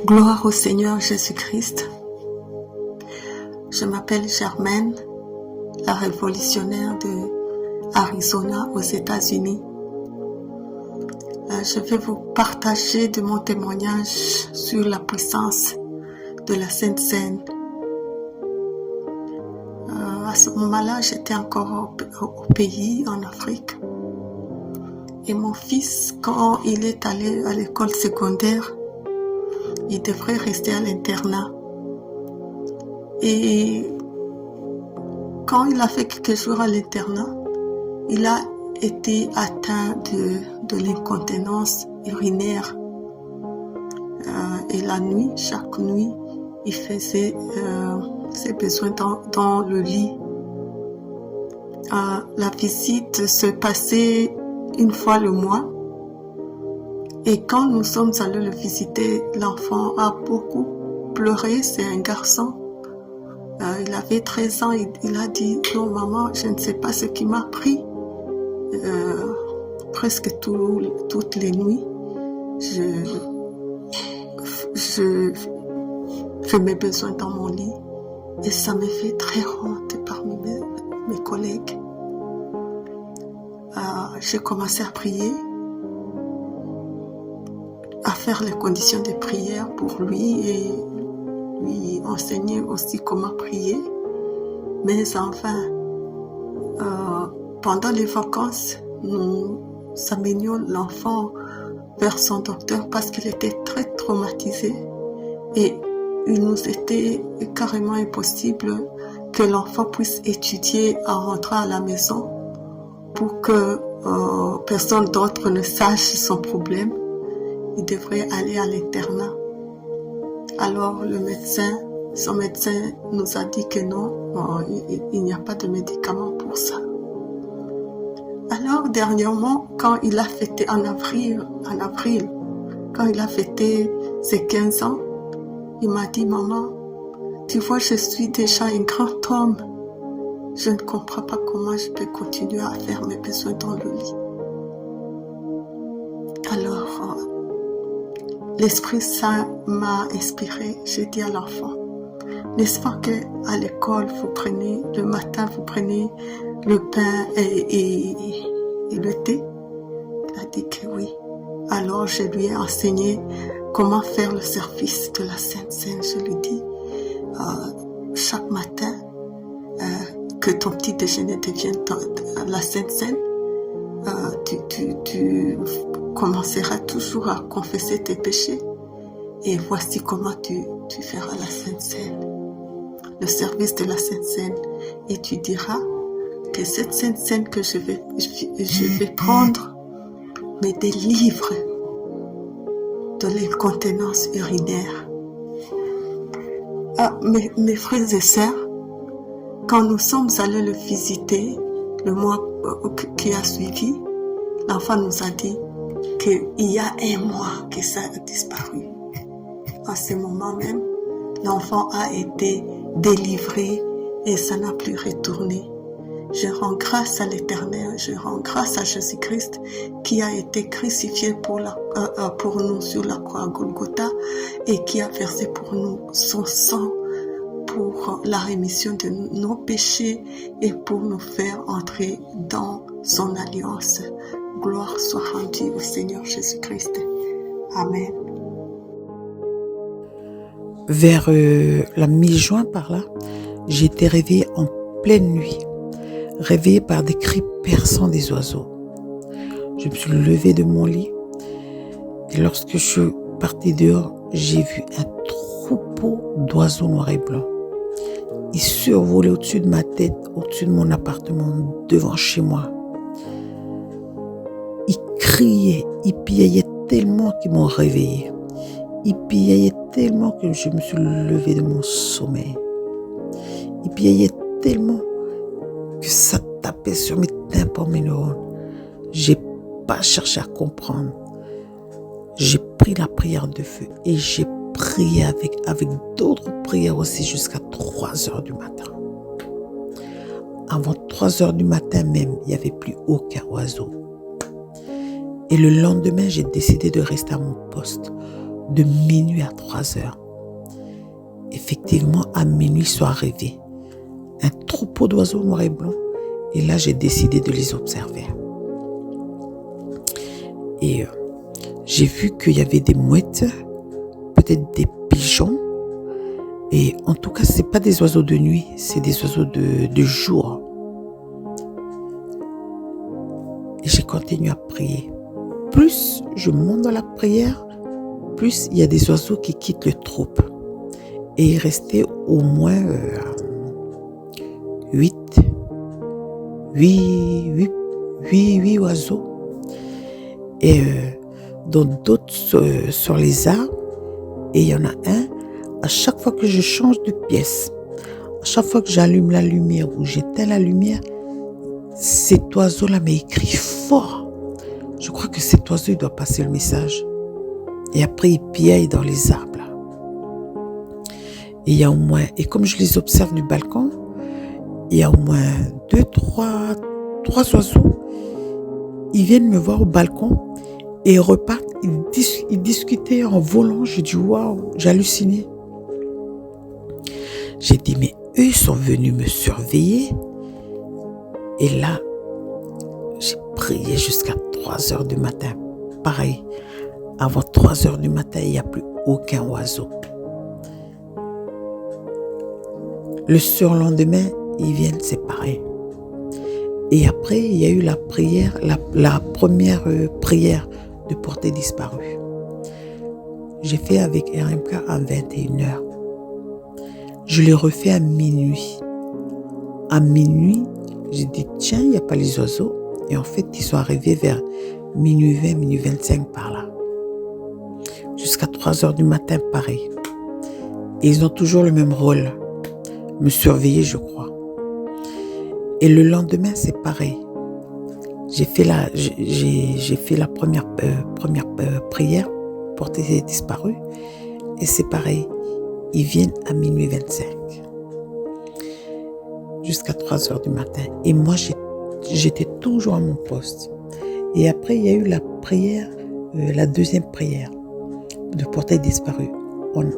Gloire au Seigneur Jésus-Christ. Je m'appelle Germaine, la révolutionnaire de Arizona aux États-Unis. Je vais vous partager de mon témoignage sur la puissance de la Sainte Seine. À ce moment-là, j'étais encore au pays, en Afrique. Et mon fils, quand il est allé à l'école secondaire, il devrait rester à l'internat. Et quand il a fait quelques jours à l'internat, il a été atteint de l'incontinence urinaire. Et la nuit, chaque nuit, il faisait ses besoins dans le lit. La visite se passait une fois le mois. Et quand nous sommes allés le visiter, l'enfant a beaucoup pleuré. C'est un garçon. Il avait 13 ans. Il a dit « Non, maman, je ne sais pas ce qui m'a pris. » Presque toutes les nuits, je mes besoins dans mon lit. Et ça me fait très honte parmi mes collègues. J'ai commencé à prier, à faire les conditions de prière pour lui et lui enseigner aussi comment prier. Mais enfin, pendant les vacances, nous amenions l'enfant vers son docteur parce qu'il était très traumatisé et il nous était carrément impossible que l'enfant puisse étudier en rentrant à la maison pour que personne d'autre ne sache son problème. Il devrait aller à l'internat. Alors son médecin nous a dit que non, il n'y a pas de médicament pour ça. Alors dernièrement, quand il a fêté en avril, quand il a fêté ses 15 ans, il m'a dit « Maman, tu vois, je suis déjà un grand homme. Je ne comprends pas comment je peux continuer à faire mes besoins dans le lit. » Alors, l'Esprit Saint m'a inspiré. J'ai dit à l'enfant, n'est-ce pas qu'à l'école, le matin, vous prenez le pain et le thé? Il a dit que oui. Alors, je lui ai enseigné comment faire le service de la Sainte Seine. Je lui dis, chaque matin, que ton petit déjeuner devienne la Sainte Seine, tu commenceras toujours à confesser tes péchés. Et voici comment tu feras la Sainte Seine, le service de la Sainte Seine. Et tu diras que cette Sainte Seine que je vais prendre me délivre de l'incontinence urinaire. Mes frères et sœurs, quand nous sommes allés le visiter le mois qui a suivi, l'enfant nous a dit qu'il y a un mois que ça a disparu. À ce moment même, l'enfant a été délivré et ça n'a plus retourné. Je rends grâce à l'Éternel, je rends grâce à Jésus-Christ qui a été crucifié pour nous sur la croix à Golgotha et qui a versé pour nous son sang pour la rémission de nos péchés et pour nous faire entrer dans son alliance. Gloire soit rendue au Seigneur Jésus-Christ. Amen. Vers la mi-juin par là, j'ai été réveillée en pleine nuit, réveillée par des cris perçants des oiseaux. Je me suis levée de mon lit et lorsque je suis partie dehors, j'ai vu un troupeau d'oiseaux noirs et blancs. Ils survolaient au-dessus de ma tête, au-dessus de mon appartement, devant chez moi. Ils criaient, ils piaillaient tellement qu'ils m'ont réveillée. Ils piaillaient tellement que je me suis levée de mon sommeil. Ils piaillaient tellement que ça tapait sur mes tympans, mes neurones. J'ai pas cherché à comprendre. J'ai pris la prière de feu et j'ai prié avec d'autres prières aussi jusqu'à 3 heures du matin. Avant 3 heures du matin même, il n'y avait plus aucun oiseau. Et le lendemain, j'ai décidé de rester à mon poste de minuit à 3 heures. Effectivement, à minuit sont arrivés un troupeau d'oiseaux noirs et blancs. Et là, j'ai décidé de les observer. Et j'ai vu qu'il y avait des mouettes, peut-être des pigeons. Et en tout cas, ce n'est pas des oiseaux de nuit, c'est des oiseaux de jour. Et j'ai continué à prier. Plus je monte dans la prière, plus il y a des oiseaux qui quittent le troupe. Et il restait au moins 8 oiseaux. Et dont d'autres sur les arbres. Et il y en a un, à chaque fois que je change de pièce, à chaque fois que j'allume la lumière ou j'éteins la lumière, cet oiseau-là m'écrit fort. Je crois que cet oiseau, il doit passer le message. Et après, il piaille dans les arbres. Là. Et il y a au moins, et comme je les observe du balcon, il y a au moins 3 oiseaux. Ils viennent me voir au balcon et ils repartent. Ils discutaient en volant. J'ai dit, waouh, j'ai halluciné. J'ai dit, mais eux, ils sont venus me surveiller. Et là, j'ai prié jusqu'à 3 heures du matin. Pareil, avant 3 heures du matin, il n'y a plus aucun oiseau. Le surlendemain, ils viennent, c'est pareil. Et après, il y a eu la prière, la première prière de portée disparue. J'ai fait avec RMK à 21h. Je l'ai refait à minuit. À minuit, j'ai dit, tiens, il n'y a pas les oiseaux. Et en fait, ils sont arrivés vers minuit 20, minuit 25 par là. Jusqu'à 3 heures du matin, pareil. Et ils ont toujours le même rôle. Me surveiller, je crois. Et le lendemain, c'est pareil. J'ai fait la première prière, portée disparue. Et c'est pareil. Ils viennent à minuit 25. Jusqu'à 3 heures du matin. Et moi, j'étais toujours à mon poste. Et après, il y a eu la prière, la deuxième prière de portail disparu.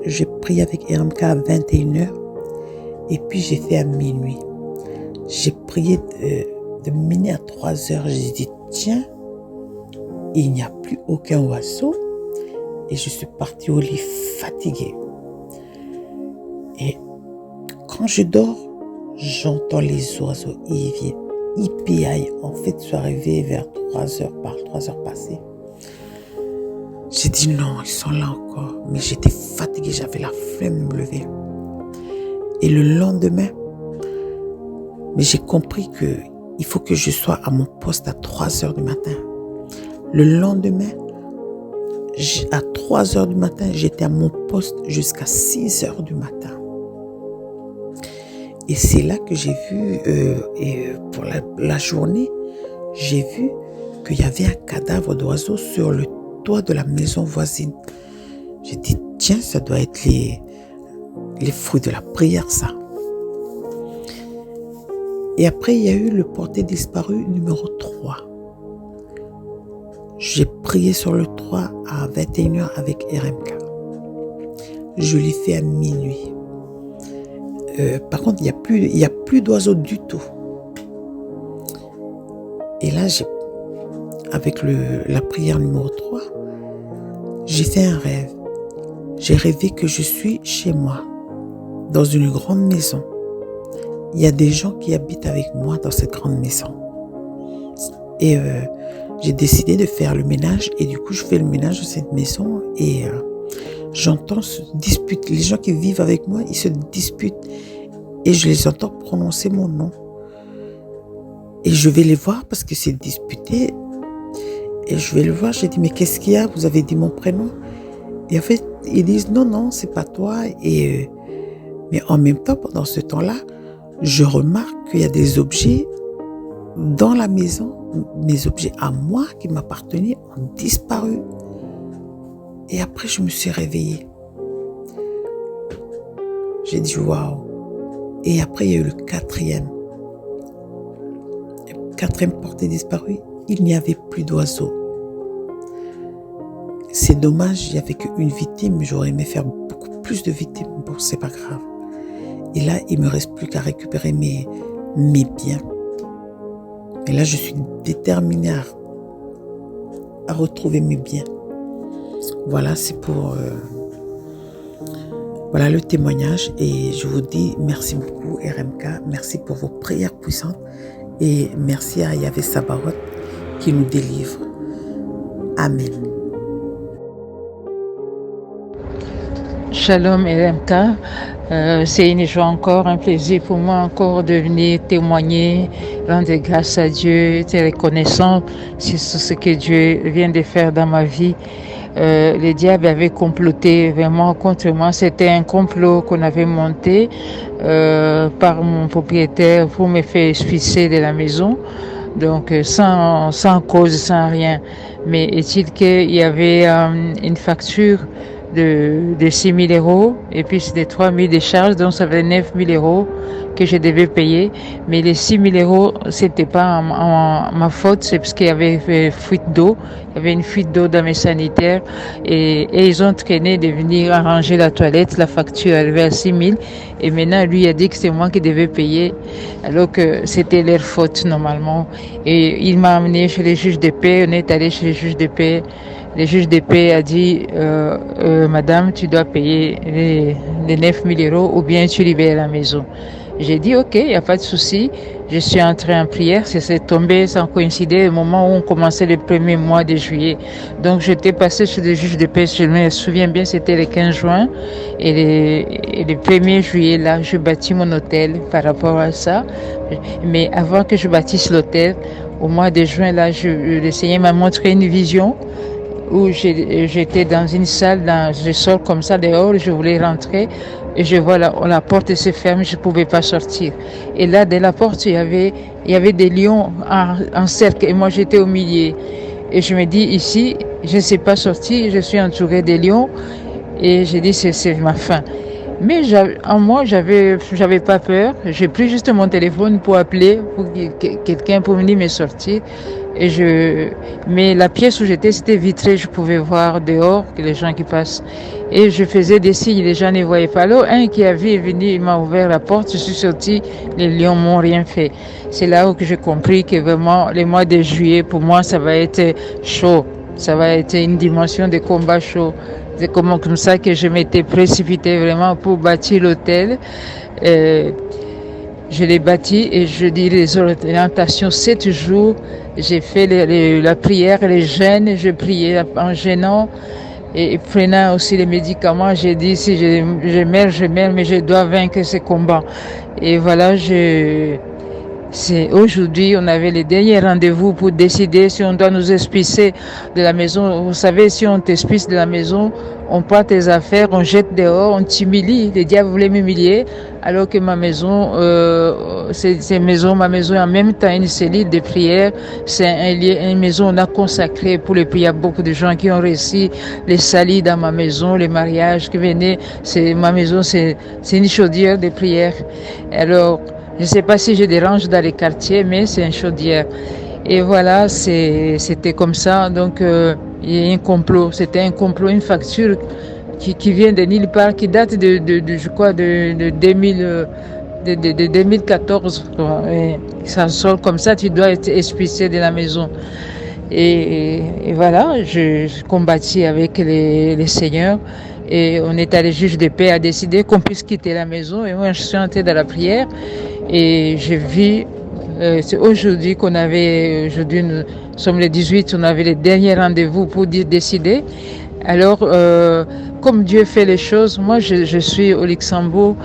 J'ai prié avec RMK à 21h. Et puis, j'ai fait à minuit. J'ai prié de minuit à 3 heures. J'ai dit, tiens, il n'y a plus aucun oiseau. Et je suis partie au lit fatiguée. Et quand je dors, j'entends les oiseaux. Ils viennent, ils piaillent. En fait, je suis arrivée vers 3 heures passées. J'ai dit non, ils sont là encore. Mais j'étais fatiguée, j'avais la flemme de me lever. Et le lendemain, mais j'ai compris qu'il faut que je sois à mon poste à 3 heures du matin. Le lendemain, à 3 heures du matin, j'étais à mon poste jusqu'à 6 heures du matin. Et c'est là que j'ai vu, pour la journée, j'ai vu qu'il y avait un cadavre d'oiseau sur le toit de la maison voisine. J'ai dit, tiens, ça doit être les fruits de la prière, ça. Et après, il y a eu le porté disparu numéro 3. J'ai prié sur le 3 à 21h avec RMK. Je l'ai fait à minuit. Par contre, il n'y a plus d'oiseaux du tout. Et là, avec la prière numéro 3, j'ai fait un rêve. J'ai rêvé que je suis chez moi, dans une grande maison. Il y a des gens qui habitent avec moi dans cette grande maison. Et j'ai décidé de faire le ménage. Et du coup, je fais le ménage de cette maison. Et j'entends se disputer. Les gens qui vivent avec moi, ils se disputent. Et je les entends prononcer mon nom. Et je vais les voir parce que c'est disputé. Et je vais le voir. J'ai dit, mais qu'est-ce qu'il y a? Vous avez dit mon prénom? Et en fait, ils disent, non, c'est pas toi. Et mais en même temps, pendant ce temps-là, je remarque qu'il y a des objets dans la maison. Mes objets à moi qui m'appartenaient ont disparu. Et après, je me suis réveillée. J'ai dit, waouh. Et après, il y a eu le quatrième porté disparu. Il n'y avait plus d'oiseaux. C'est dommage, il n'y avait qu'une victime. J'aurais aimé faire beaucoup plus de victimes. Bon, c'est pas grave. Et là, il me reste plus qu'à récupérer mes biens. Et là, je suis déterminée à retrouver mes biens. Voilà, c'est pour... voilà le témoignage. Et je vous dis merci beaucoup, RMK. Merci pour vos prières puissantes. Et merci à Yahvé Sabaoth qui nous délivre. Amen. Shalom RMK, c'est une joie encore, un plaisir pour moi encore de venir témoigner, rendre grâce à Dieu, être reconnaissant sur ce que Dieu vient de faire dans ma vie. Le diable avait comploté vraiment contre moi. C'était un complot qu'on avait monté par mon propriétaire pour me faire expulser de la maison. Donc sans cause, sans rien. Mais est-il qu'il y avait une facture de 6 000 euros et puis c'était 3 000 de charges, donc ça faisait 9 000 euros que je devais payer. Mais les 6 000 euros, c'était pas ma faute, c'est parce qu'il y avait fuite d'eau. Il y avait une fuite d'eau dans mes sanitaires et ils ont traîné de venir arranger la toilette. La facture arrivait à 6 000 et maintenant lui a dit que c'est moi qui devais payer alors que c'était leur faute normalement. Et il m'a amené chez les juges de paix. On est allé chez les juges de paix. Le juge de paix a dit Madame, tu dois payer les 9 000 euros ou bien tu libères la maison. J'ai dit ok, il n'y a pas de souci. Je suis entrée en prière. C'est tombé sans coïncider au moment où on commençait le premier mois de juillet. Donc j'étais passée chez le juge de paix. Je me souviens bien, c'était le 15 juin. Et le 1er juillet, là, je bâtis mon hôtel par rapport à ça. Mais avant que je bâtisse l'hôtel, au mois de juin, là, le Seigneur m'a montré une vision où j'étais dans une salle, je sors comme ça dehors, je voulais rentrer et je vois la porte se ferme, je ne pouvais pas sortir. Et là, de la porte, il y avait des lions en cercle et moi j'étais au milieu. Et je me dis, ici, je ne sais pas sortir, je suis entourée des lions et j'ai dit, c'est ma fin. Mais en moi, j'avais pas peur. J'ai pris juste mon téléphone pour appeler pour quelqu'un pour venir me sortir. Mais la pièce où j'étais, c'était vitré. Je pouvais voir dehors que les gens qui passent. Et je faisais des signes, les gens ne voyaient pas. Alors, un qui a vu est venu, il m'a ouvert la porte. Je suis sortie, les lions m'ont rien fait. C'est là où j'ai compris que vraiment, les mois de juillet, pour moi, ça va être chaud. Ça va être une dimension de combat chaud. C'est comme ça que je m'étais précipitée vraiment pour bâtir l'hôtel. Je l'ai bâti et je dis les orientations 7 jours. J'ai fait la prière, les jeûnes, je priais en jeûnant et prenant aussi les médicaments. J'ai dit si je meurs, mais je dois vaincre ce combat. Et voilà, c'est aujourd'hui, on avait les derniers rendez-vous pour décider si on doit nous expulser de la maison. Vous savez, si on t'expulse de la maison, on prend tes affaires, on jette dehors, on t'humilie. Le diable voulait m'humilier, alors que ma maison, ma maison est en même temps une cellule de prière. C'est une maison on a consacrée pour les prières. Il y a beaucoup de gens qui ont réussi les salis dans ma maison, les mariages qui venaient. Ma maison, c'est une chaudière de prière. Alors, je ne sais pas si je dérange dans les quartiers, mais c'est une chaudière. Et voilà, c'était comme ça. Donc, il y a un complot. C'était un complot, une facture qui vient de nulle part, qui date de 2014. Et ça sort comme ça, tu dois être expulsé de la maison. Et voilà, je combattis avec les seigneurs. Et on est allé, juge de paix a décidé qu'on puisse quitter la maison. Et moi, je suis entrée dans la prière. Et j'ai vu, c'est aujourd'hui aujourd'hui nous sommes le 18, on avait les derniers rendez-vous pour décider. Alors, comme Dieu fait les choses, moi je suis au Luxembourg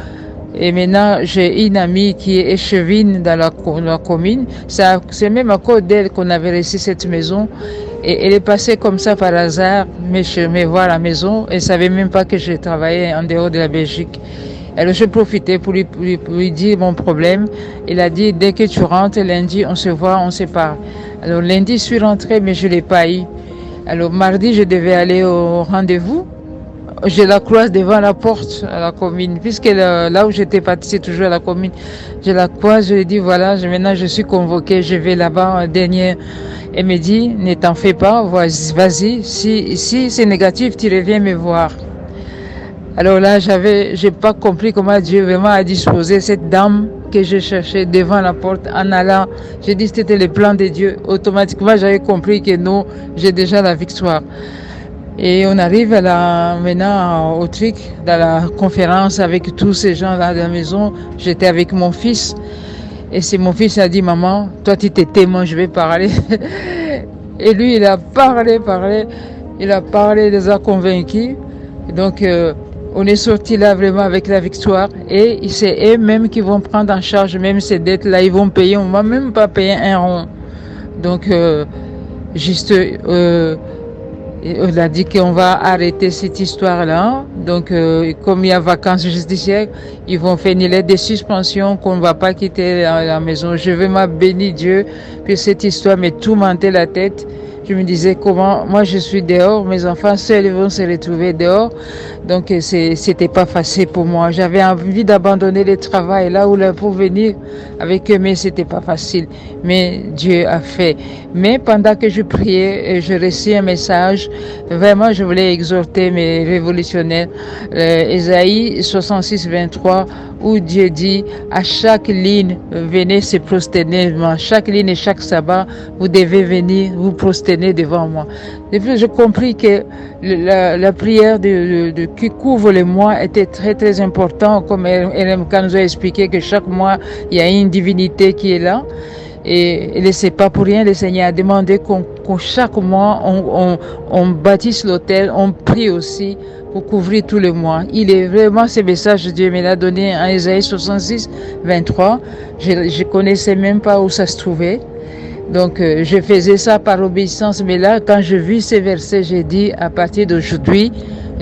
et maintenant j'ai une amie qui est échevine dans la commune. C'est même à cause d'elle qu'on avait réussi cette maison. Et elle est passée comme ça par hasard, me voir à la maison. Elle savait même pas que je travaillais en dehors de la Belgique. Alors j'ai profité pour lui dire mon problème. Il a dit, dès que tu rentres, lundi, on se voit, on se parle. Alors lundi, je suis rentrée, mais je l'ai pas eu. Alors mardi, je devais aller au rendez-vous je la croise devant la porte à la commune, puisque là où j'étais partie, c'est toujours à la commune. Je la croise, je lui dis voilà, maintenant je suis convoquée, je vais là-bas un dernier. Elle me dit, ne t'en fais pas, vas-y, si c'est négatif, tu reviens me voir. Alors là, j'ai pas compris comment Dieu vraiment a disposé cette dame que je cherchais devant la porte en allant. J'ai dit que c'était le plan de Dieu. Automatiquement, j'avais compris que non, j'ai déjà la victoire. Et on arrive maintenant au truc, dans la conférence avec tous ces gens-là de la maison. J'étais avec mon fils. Et c'est mon fils qui a dit, maman, toi tu t'es témoin, je vais parler. Et lui, il a parlé. Il les a convaincus. Et donc, on est sorti là vraiment avec la victoire. Et c'est eux-mêmes qui vont prendre en charge même ces dettes-là. Ils vont payer. On ne va même pas payer un rond. Donc, on a dit qu'on va arrêter cette histoire-là. Donc, comme il y a vacances judiciaires, ils vont faire une lettre de suspension qu'on ne va pas quitter la maison. Je veux ma béni Dieu, que cette histoire m'ait tourmenté la tête. Je me disais comment, moi je suis dehors, mes enfants seuls vont se retrouver dehors. Donc c'était pas facile pour moi. J'avais envie d'abandonner le travail là pour venir avec eux, mais c'était pas facile. Mais Dieu a fait. Mais pendant que je priais, je reçus un message. Vraiment, je voulais exhorter mes révolutionnaires. Ésaïe 66, 23, où Dieu dit, à chaque ligne, venez se prosterner. À chaque ligne et chaque sabbat, vous devez venir vous prosterner devant moi. Depuis, j'ai compris que la prière qui couvre les mois était très très important, comme RMK nous a expliqué que chaque mois, il y a une divinité qui est là. Et c'est pas pour rien, le Seigneur a demandé qu'on chaque mois, on bâtisse l'autel, on prie aussi pour couvrir tout le mois. Il est vraiment, ce message, Dieu me l'a donné en Ésaïe 66, 23. Je connaissais même pas où ça se trouvait. Donc, je faisais ça par obéissance. Mais là, quand je vis ces versets, j'ai dit, à partir d'aujourd'hui,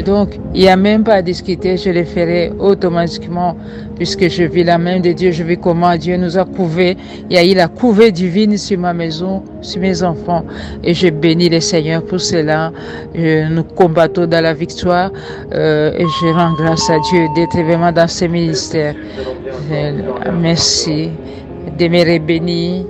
donc, il n'y a même pas à discuter, je le ferai automatiquement, puisque je vis la main de Dieu, je vis comment Dieu nous a couverts. Il y a eu la couvée divine sur ma maison, sur mes enfants, et je bénis le Seigneur pour cela. Nous combattons dans la victoire, et je rends grâce à Dieu d'être vraiment dans ce ministère. Merci, demeurer béni.